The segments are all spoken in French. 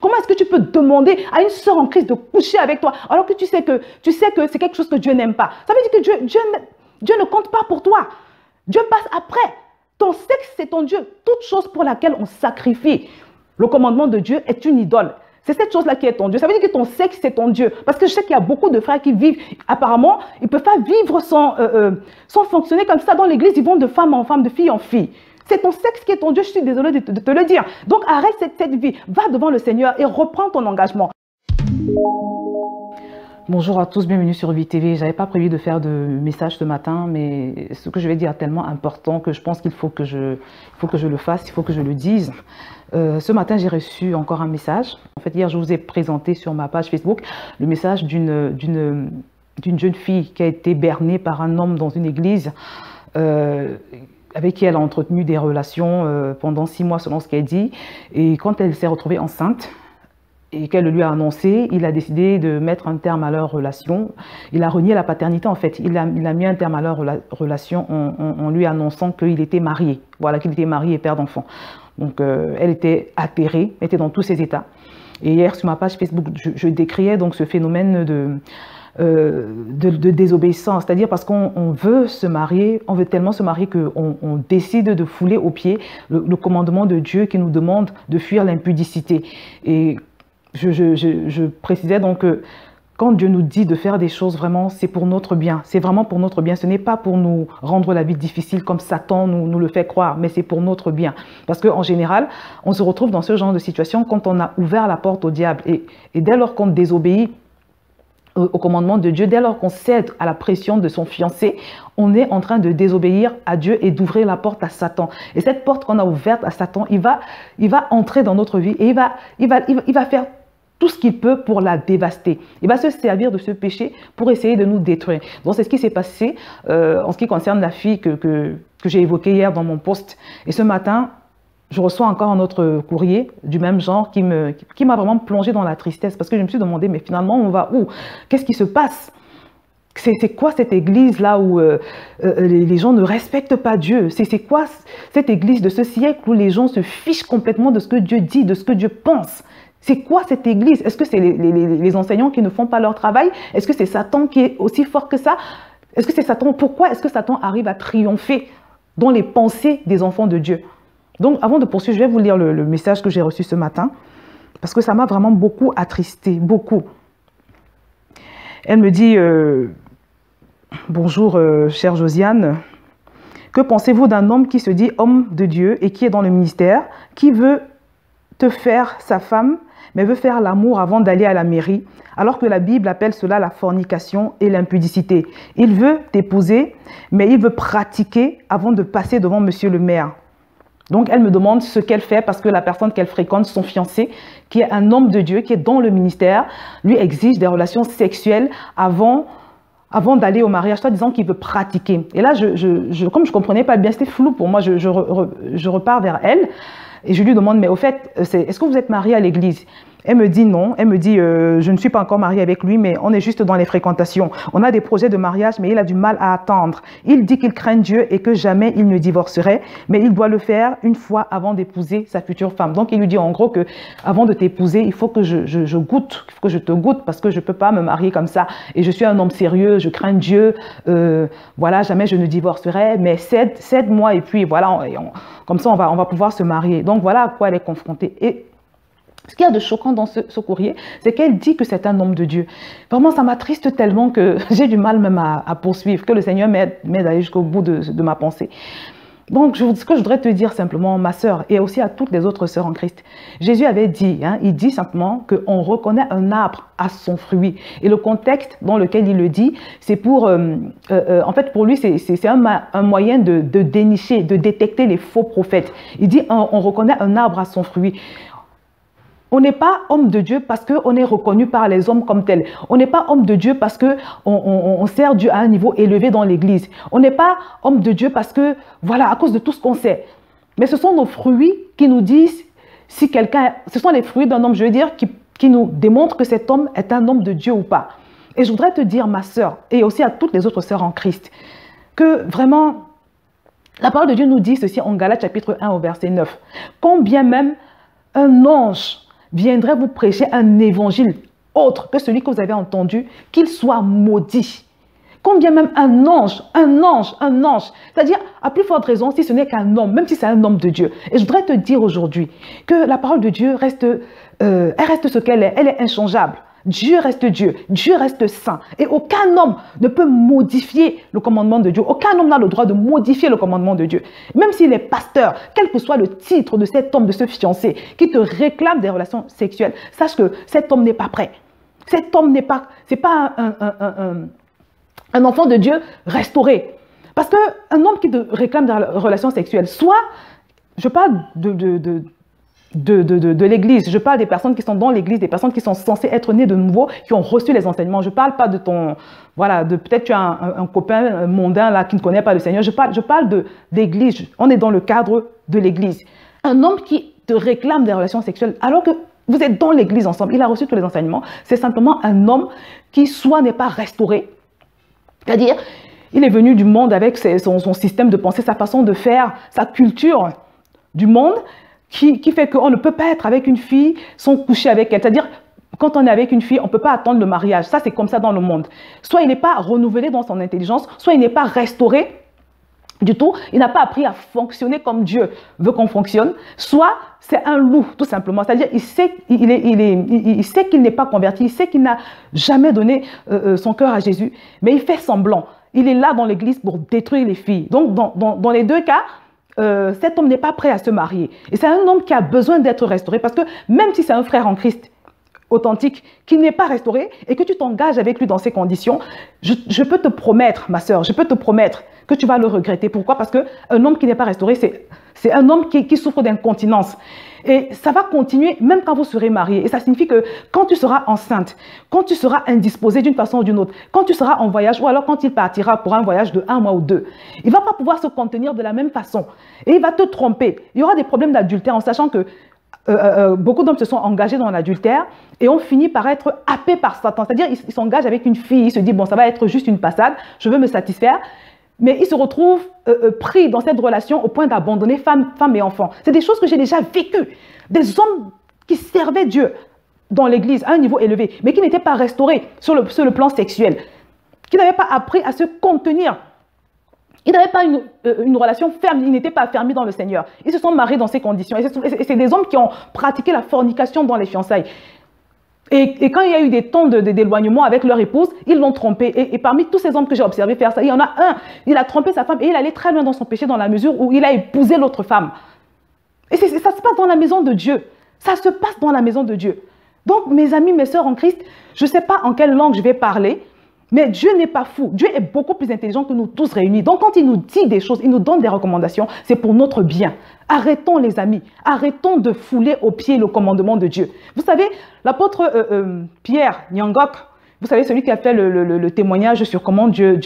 Comment est-ce que tu peux demander à une sœur en Christ de coucher avec toi alors que tu sais que c'est quelque chose que Dieu n'aime pas? Ça veut dire que Dieu ne compte pas pour toi. Dieu passe après. Ton sexe, c'est ton Dieu. Toute chose pour laquelle on sacrifie le commandement de Dieu est une idole. C'est cette chose-là qui est ton Dieu. Ça veut dire que ton sexe, c'est ton Dieu. Parce que je sais qu'il y a beaucoup de frères qui vivent, apparemment, ils ne peuvent pas vivre sans fonctionner comme ça. Dans l'église, ils vont de femme en femme, de fille en fille. C'est ton sexe qui est ton Dieu, je suis désolée de te le dire. Donc arrête cette vie, va devant le Seigneur et reprends ton engagement. Bonjour à tous, bienvenue sur Vie TV. Je n'avais pas prévu de faire de message ce matin, mais ce que je vais dire est tellement important que je pense qu'il faut que je le fasse, il faut que je le dise. Ce matin, j'ai reçu encore un message. En fait, hier, je vous ai présenté sur ma page Facebook le message d'une jeune fille qui a été bernée par un homme dans une église avec qui elle a entretenu des relations pendant 6 mois selon ce qu'elle dit. Et quand elle s'est retrouvée enceinte et qu'elle le lui a annoncé, il a décidé de mettre un terme à leur relation. Il a renié la paternité en fait. Il a mis un terme à leur relation en lui annonçant qu'il était marié. Voilà, qu'il était marié et père d'enfant. Donc elle était atterrée, elle était dans tous ses états. Et hier sur ma page Facebook, je décriais donc ce phénomène de désobéissance, c'est-à-dire parce qu'on veut se marier, on veut tellement se marier qu'on décide de fouler aux pieds le commandement de Dieu qui nous demande de fuir l'impudicité. Et je précisais donc que quand Dieu nous dit de faire des choses, vraiment, c'est pour notre bien. C'est vraiment pour notre bien. Ce n'est pas pour nous rendre la vie difficile comme Satan nous le fait croire, mais c'est pour notre bien. Parce qu'en général, on se retrouve dans ce genre de situation quand on a ouvert la porte au diable. Et dès lors qu'on désobéit au commandement de Dieu, dès lors qu'on cède à la pression de son fiancé, on est en train de désobéir à Dieu et d'ouvrir la porte à Satan. Et cette porte qu'on a ouverte à Satan, il va entrer dans notre vie et il va faire tout ce qu'il peut pour la dévaster. Il va se servir de ce péché pour essayer de nous détruire. Donc c'est ce qui s'est passé en ce qui concerne la fille que j'ai évoquée hier dans mon post. Et ce matin, je reçois encore un autre courrier du même genre qui m'a vraiment plongé dans la tristesse parce que je me suis demandé, mais finalement, on va où? Qu'est-ce qui se passe? C'est quoi cette église-là où les gens ne respectent pas Dieu? C'est quoi cette église de ce siècle où les gens se fichent complètement de ce que Dieu dit, de ce que Dieu pense? C'est quoi cette église? Est-ce que c'est les enseignants qui ne font pas leur travail? Est-ce que c'est Satan qui est aussi fort que ça? Est-ce que c'est Satan? Pourquoi est-ce que Satan arrive à triompher dans les pensées des enfants de Dieu? Donc, avant de poursuivre, je vais vous lire le message que j'ai reçu ce matin, parce que ça m'a vraiment beaucoup attristé, beaucoup. Elle me dit, bonjour chère Josiane, que pensez-vous d'un homme qui se dit homme de Dieu et qui est dans le ministère, qui veut te faire sa femme, mais veut faire l'amour avant d'aller à la mairie, alors que la Bible appelle cela la fornication et l'impudicité. Il veut t'épouser, mais il veut pratiquer avant de passer devant monsieur le maire. Donc, elle me demande ce qu'elle fait parce que la personne qu'elle fréquente, son fiancé, qui est un homme de Dieu, qui est dans le ministère, lui exige des relations sexuelles avant d'aller au mariage, soit disant qu'il veut pratiquer. Et là, comme je ne comprenais pas bien, c'était flou pour moi, je repars vers elle et je lui demande, mais au fait, est-ce que vous êtes mariée à l'église? Elle me dit non, elle me dit je ne suis pas encore mariée avec lui, mais on est juste dans les fréquentations. On a des projets de mariage, mais il a du mal à attendre. Il dit qu'il craint Dieu et que jamais il ne divorcerait, mais il doit le faire une fois avant d'épouser sa future femme. Donc il lui dit en gros que avant de t'épouser, il faut que je goûte, il faut que je te goûte parce que je ne peux pas me marier comme ça. Et je suis un homme sérieux, je crains Dieu, voilà, jamais je ne divorcerai, mais cède-moi et puis voilà, comme ça on va pouvoir se marier. Donc voilà à quoi elle est confrontée. Et ce qu'il y a de choquant dans ce courrier, c'est qu'elle dit que c'est un homme de Dieu. Vraiment, ça m'attriste tellement que j'ai du mal même à poursuivre, que le Seigneur m'aide à aller jusqu'au bout de ma pensée. Donc, ce que je voudrais te dire simplement, ma sœur, et aussi à toutes les autres sœurs en Christ, Jésus avait dit, il dit simplement qu'on reconnaît un arbre à son fruit. Et le contexte dans lequel il le dit, c'est pour, en fait, pour lui, c'est un moyen de dénicher, de détecter les faux prophètes. Il dit, on reconnaît un arbre à son fruit. On n'est pas homme de Dieu parce qu'on est reconnu par les hommes comme tel. On n'est pas homme de Dieu parce qu'on sert Dieu à un niveau élevé dans l'église. On n'est pas homme de Dieu parce que, voilà, à cause de tout ce qu'on sait. Mais ce sont nos fruits qui nous disent si quelqu'un, ce sont les fruits d'un homme, je veux dire, qui nous démontrent que cet homme est un homme de Dieu ou pas. Et je voudrais te dire, ma sœur, et aussi à toutes les autres sœurs en Christ, que vraiment, la parole de Dieu nous dit ceci en Galates chapitre 1 au verset 9. Combien même un ange viendrait vous prêcher un évangile autre que celui que vous avez entendu, qu'il soit maudit. Combien même un ange, c'est-à-dire à plus forte raison si ce n'est qu'un homme, même si c'est un homme de Dieu. Et je voudrais te dire aujourd'hui que la parole de Dieu reste, elle reste ce qu'elle est inchangeable. Dieu reste Dieu, Dieu reste saint. Et aucun homme ne peut modifier le commandement de Dieu. Aucun homme n'a le droit de modifier le commandement de Dieu. Même s'il est pasteur, quel que soit le titre de cet homme, de ce fiancé, qui te réclame des relations sexuelles, sache que cet homme n'est pas prêt. Cet homme n'est pas, c'est pas un enfant de Dieu restauré. Parce qu'un homme qui te réclame des relations sexuelles, soit, je parle de l'église, je parle des personnes qui sont dans l'église, des personnes qui sont censées être nées de nouveau, qui ont reçu les enseignements. Je ne parle pas de ton, voilà, peut-être tu as un copain mondain là qui ne connaît pas le Seigneur. Je parle d'église, on est dans le cadre de l'église. Un homme qui te réclame des relations sexuelles alors que vous êtes dans l'église ensemble, il a reçu tous les enseignements, c'est simplement un homme qui soit n'est pas restauré, c'est-à-dire il est venu du monde avec son système de pensée, sa façon de faire, sa culture du monde, qui fait qu'on ne peut pas être avec une fille sans coucher avec elle. C'est-à-dire, quand on est avec une fille, on ne peut pas attendre le mariage. Ça, c'est comme ça dans le monde. Soit il n'est pas renouvelé dans son intelligence, soit il n'est pas restauré du tout. Il n'a pas appris à fonctionner comme Dieu veut qu'on fonctionne. Soit c'est un loup, tout simplement. C'est-à-dire, il sait qu'il n'est pas converti, il sait qu'il n'a jamais donné son cœur à Jésus, mais il fait semblant. Il est là dans l'église pour détruire les filles. Donc, dans les deux cas, cet homme n'est pas prêt à se marier. Et c'est un homme qui a besoin d'être restauré parce que même si c'est un frère en Christ authentique qui n'est pas restauré et que tu t'engages avec lui dans ces conditions, je peux te promettre, ma sœur, je peux te promettre que tu vas le regretter. Pourquoi? Parce qu'un homme qui n'est pas restauré, c'est un homme qui souffre d'incontinence. Et ça va continuer même quand vous serez mariés. Et ça signifie que quand tu seras enceinte, quand tu seras indisposée d'une façon ou d'une autre, quand tu seras en voyage ou alors quand il partira pour un voyage de 1 mois ou 2, il ne va pas pouvoir se contenir de la même façon. Et il va te tromper. Il y aura des problèmes d'adultère en sachant que beaucoup d'hommes se sont engagés dans l'adultère et ont fini par être happés par Satan. C'est-à-dire ils s'engagent avec une fille, ils se disent bon, ça va être juste une passade, je veux me satisfaire. Mais ils se retrouvent pris dans cette relation au point d'abandonner femme et enfant. C'est des choses que j'ai déjà vécues. Des hommes qui servaient Dieu dans l'église à un niveau élevé, mais qui n'étaient pas restaurés sur le plan sexuel, qui n'avaient pas appris à se contenir. Ils n'avaient pas une relation ferme, ils n'étaient pas fermés dans le Seigneur. Ils se sont mariés dans ces conditions. Et c'est des hommes qui ont pratiqué la fornication dans les fiançailles. Et quand il y a eu des temps d'éloignement avec leur épouse, ils l'ont trompé. Et parmi tous ces hommes que j'ai observé faire ça, il y en a un, il a trompé sa femme et il allait très loin dans son péché dans la mesure où il a épousé l'autre femme. Et ça se passe dans la maison de Dieu. Ça se passe dans la maison de Dieu. Donc, mes amis, mes sœurs en Christ, je ne sais pas en quelle langue je vais parler, mais Dieu n'est pas fou. Dieu est beaucoup plus intelligent que nous tous réunis. Donc, quand il nous dit des choses, il nous donne des recommandations, c'est pour notre bien. Arrêtons, les amis. Arrêtons de fouler aux pieds le commandement de Dieu. Vous savez, l'apôtre Pierre Nyangok, vous savez, celui qui a fait le témoignage sur comment Dieu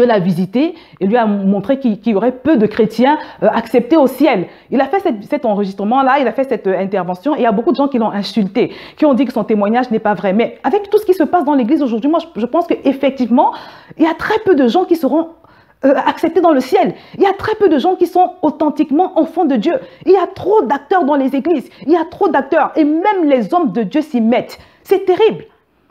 l'a visité et lui a montré qu'il y aurait peu de chrétiens acceptés au ciel. Il a fait cet enregistrement-là, il a fait cette intervention et il y a beaucoup de gens qui l'ont insulté, qui ont dit que son témoignage n'est pas vrai. Mais avec tout ce qui se passe dans l'église aujourd'hui, moi je pense qu'effectivement, il y a très peu de gens qui seront acceptés dans le ciel. Il y a très peu de gens qui sont authentiquement enfants de Dieu. Il y a trop d'acteurs dans les églises. Il y a trop d'acteurs et même les hommes de Dieu s'y mettent. C'est terrible.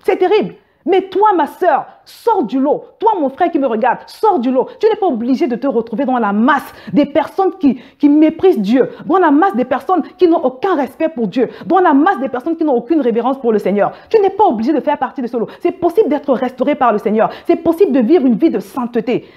C'est terrible. Mais toi, ma sœur, sors du lot. Toi, mon frère qui me regarde, sors du lot. Tu n'es pas obligé de te retrouver dans la masse des personnes qui méprisent Dieu, dans la masse des personnes qui n'ont aucun respect pour Dieu, dans la masse des personnes qui n'ont aucune révérence pour le Seigneur. Tu n'es pas obligé de faire partie de ce lot. C'est possible d'être restauré par le Seigneur. C'est possible de vivre une vie de sainteté.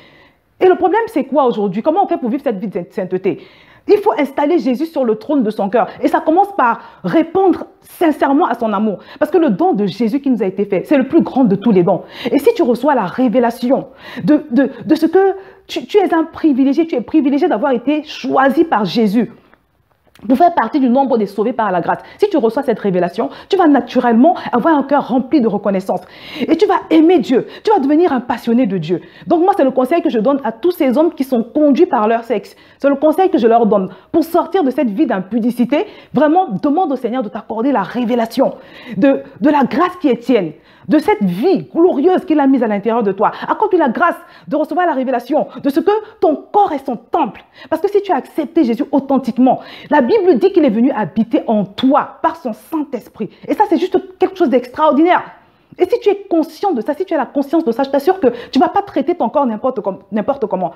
Et le problème, c'est quoi aujourd'hui? Comment on fait pour vivre cette vie de sainteté? Il faut installer Jésus sur le trône de son cœur. Et ça commence par répondre sincèrement à son amour. Parce que le don de Jésus qui nous a été fait, c'est le plus grand de tous les dons. Et si tu reçois la révélation de ce que tu es un privilégié, tu es privilégié d'avoir été choisi par Jésus pour faire partie du nombre des sauvés par la grâce. Si tu reçois cette révélation, tu vas naturellement avoir un cœur rempli de reconnaissance. Et tu vas aimer Dieu. Tu vas devenir un passionné de Dieu. Donc moi, c'est le conseil que je donne à tous ces hommes qui sont conduits par leur sexe. C'est le conseil que je leur donne. Pour sortir de cette vie d'impudicité, vraiment, demande au Seigneur de t'accorder la révélation de la grâce qui est tienne, de cette vie glorieuse qu'il a mise à l'intérieur de toi. Accorde-lui la grâce de recevoir la révélation de ce que ton corps est son temple. Parce que si tu as accepté Jésus authentiquement, la Bible dit qu'il est venu habiter en toi par son Saint-Esprit. Et ça, c'est juste quelque chose d'extraordinaire. Et si tu es conscient de ça, si tu as la conscience de ça, je t'assure que tu ne vas pas traiter ton corps n'importe comment.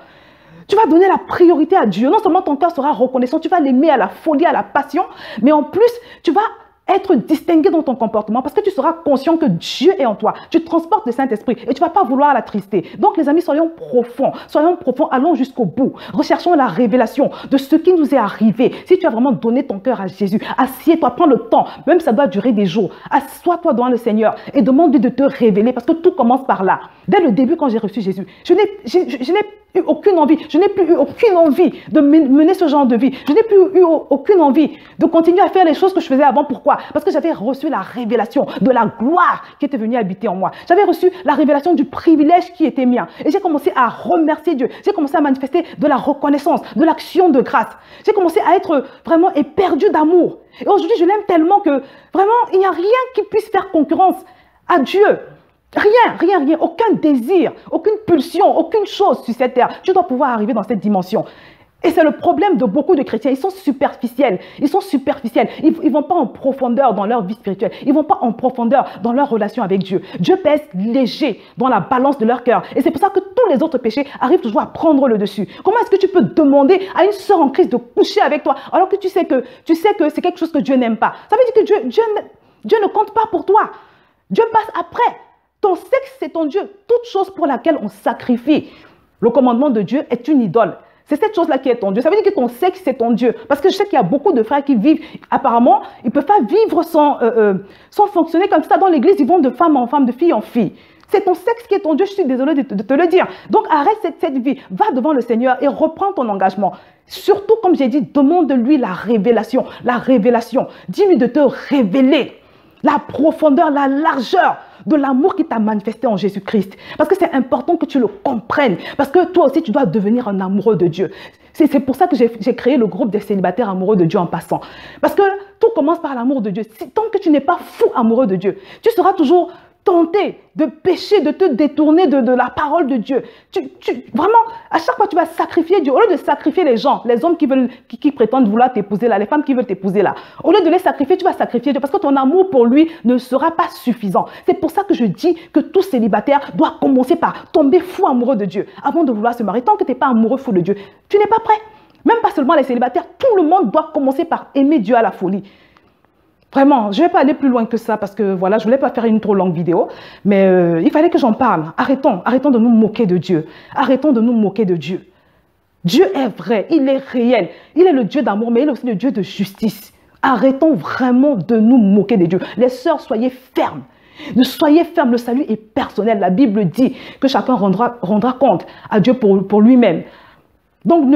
Tu vas donner la priorité à Dieu. Non seulement ton cœur sera reconnaissant, tu vas l'aimer à la folie, à la passion, mais en plus, tu vas être distingué dans ton comportement parce que tu seras conscient que Dieu est en toi. Tu transportes le Saint-Esprit et tu ne vas pas vouloir l'attrister. Donc les amis, soyons profonds, allons jusqu'au bout. Recherchons la révélation de ce qui nous est arrivé. Si tu as vraiment donné ton cœur à Jésus, assieds-toi, prends le temps, même si ça doit durer des jours. Assois-toi devant le Seigneur et demande-lui de te révéler parce que tout commence par là. Dès le début, quand j'ai reçu Jésus, je n'ai eu aucune envie, je n'ai plus eu aucune envie de mener ce genre de vie. Je n'ai plus eu aucune envie de continuer à faire les choses que je faisais avant. Pourquoi? Parce que j'avais reçu la révélation de la gloire qui était venue habiter en moi. J'avais reçu la révélation du privilège qui était mien. Et j'ai commencé à remercier Dieu. J'ai commencé à manifester de la reconnaissance, de l'action de grâce. J'ai commencé à être vraiment éperdu d'amour. Et aujourd'hui, je l'aime tellement que vraiment, il n'y a rien qui puisse faire concurrence à Dieu. Rien, aucun désir, aucune pulsion, aucune chose sur cette terre. Tu dois pouvoir arriver dans cette dimension. Et c'est le problème de beaucoup de chrétiens. Ils sont superficiels. Ils ne vont pas en profondeur dans leur vie spirituelle. Ils ne vont pas en profondeur dans leur relation avec Dieu. Dieu pèse léger dans la balance de leur cœur. Et c'est pour ça que tous les autres péchés arrivent toujours à prendre le dessus. Comment est-ce que tu peux demander à une sœur en Christ de coucher avec toi alors que tu sais que c'est quelque chose que Dieu n'aime pas? Ça veut dire que Dieu ne compte pas pour toi. Dieu passe après. Ton sexe, c'est ton Dieu. Toute chose pour laquelle on sacrifie le commandement de Dieu est une idole. C'est cette chose-là qui est ton Dieu. Ça veut dire que ton sexe, c'est ton Dieu. Parce que je sais qu'il y a beaucoup de frères qui vivent, apparemment, ils ne peuvent pas vivre sans fonctionner comme ça. Dans l'église, ils vont de femme en femme, de fille en fille. C'est ton sexe qui est ton Dieu. Je suis désolée de te le dire. Donc, arrête cette vie. Va devant le Seigneur et reprends ton engagement. Surtout, comme j'ai dit, demande-lui la révélation. La révélation. Dis-lui de te révéler la profondeur, la largeur de l'amour qui t'a manifesté en Jésus-Christ. Parce que c'est important que tu le comprennes. Parce que toi aussi, tu dois devenir un amoureux de Dieu. C'est pour ça que j'ai créé le groupe des célibataires amoureux de Dieu en passant. Parce que tout commence par l'amour de Dieu. Tant que tu n'es pas fou amoureux de Dieu, tu seras toujours tenté de pécher, de te détourner de la parole de Dieu. Vraiment, à chaque fois, tu vas sacrifier Dieu. Au lieu de sacrifier les gens, les hommes qui prétendent vouloir t'épouser là, les femmes qui veulent t'épouser là, au lieu de les sacrifier, tu vas sacrifier Dieu parce que ton amour pour lui ne sera pas suffisant. C'est pour ça que je dis que tout célibataire doit commencer par tomber fou amoureux de Dieu avant de vouloir se marier. Tant que tu n'es pas amoureux fou de Dieu, tu n'es pas prêt. Même pas seulement les célibataires, tout le monde doit commencer par aimer Dieu à la folie. Vraiment, je ne vais pas aller plus loin que ça parce que voilà, je ne voulais pas faire une trop longue vidéo, mais il fallait que j'en parle. Arrêtons de nous moquer de Dieu. Arrêtons de nous moquer de Dieu. Dieu est vrai, il est réel. Il est le Dieu d'amour, mais il est aussi le Dieu de justice. Arrêtons vraiment de nous moquer de Dieu. Les sœurs, soyez fermes. Soyez fermes, le salut est personnel. La Bible dit que chacun rendra compte à Dieu pour lui-même. Donc,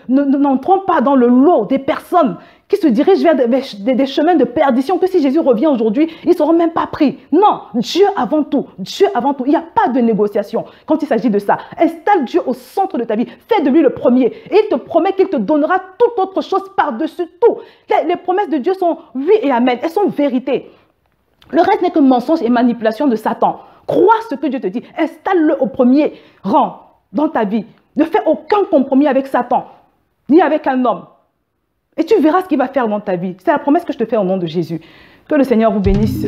n'entrons pas dans le lot des personnes qui se dirigent vers des chemins de perdition que si Jésus revient aujourd'hui, ils ne seront même pas pris. Non, Dieu avant tout. Dieu avant tout. Il n'y a pas de négociation quand il s'agit de ça. Installe Dieu au centre de ta vie. Fais de lui le premier. Et il te promet qu'il te donnera toute autre chose par-dessus tout. Les promesses de Dieu sont oui et amen. Elles sont vérité. Le reste n'est que mensonge et manipulation de Satan. Crois ce que Dieu te dit. Installe-le au premier rang dans ta vie. Ne fais aucun compromis avec Satan, ni avec un homme. Et tu verras ce qu'il va faire dans ta vie. C'est la promesse que je te fais au nom de Jésus. Que le Seigneur vous bénisse.